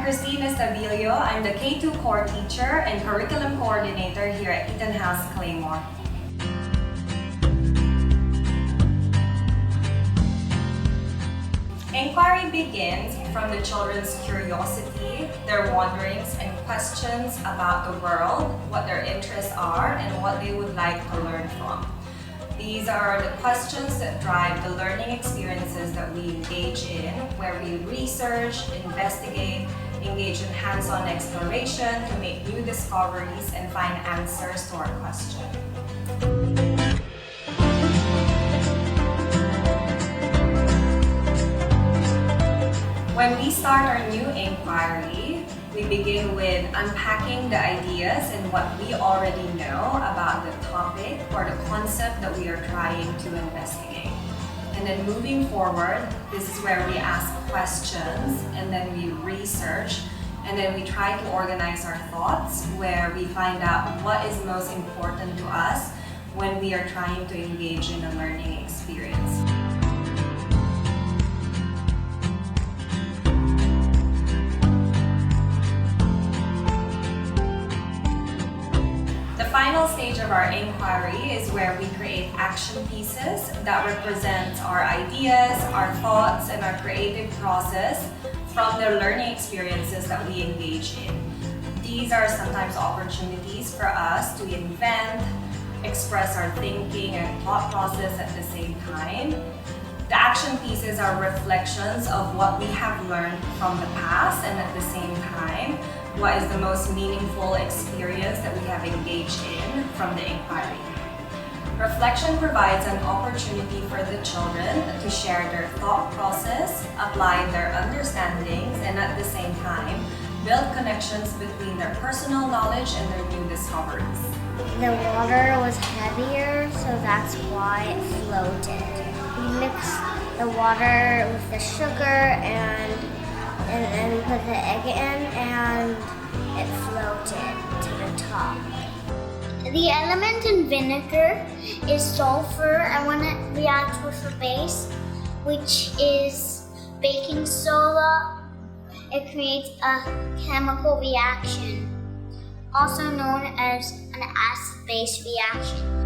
Christine Estabilio. I'm the K2 core teacher and curriculum coordinator here at EtonHouse Claymore. Inquiry begins from the children's curiosity, their wonderings and questions about the world, what their interests are, and what they would like to learn from. These are the questions that drive the learning experiences that we engage in, where we research, investigate, engage in hands-on exploration to make new discoveries and find answers to our questions. When we start our new inquiry, we begin with unpacking the ideas and what we already know about the topic or the concept that we are trying to investigate. And then moving forward, this is where we ask questions and then we research and then we try to organize our thoughts where we find out what is most important to us when we are trying to engage in a learning experience. The final stage of our inquiry is where we create action pieces that represent our ideas, our thoughts, and our creative process from the learning experiences that we engage in. These are sometimes opportunities for us to invent, express our thinking and thought process at the same time. The action pieces are reflections of what we have learned from the past and at the same time, what is the most meaningful experience that we have engaged in from the inquiry. Reflection provides an opportunity for the children to share their thought process, apply their understandings, and at the same time, build connections between their personal knowledge and their new discoveries. The water was heavier, so that's why it floated. We mixed the water with the sugar and we put the egg in and it floated to the top. The element in vinegar is sulfur, and when it reacts with a base, which is baking soda, it creates a chemical reaction, also known as an acid-base reaction.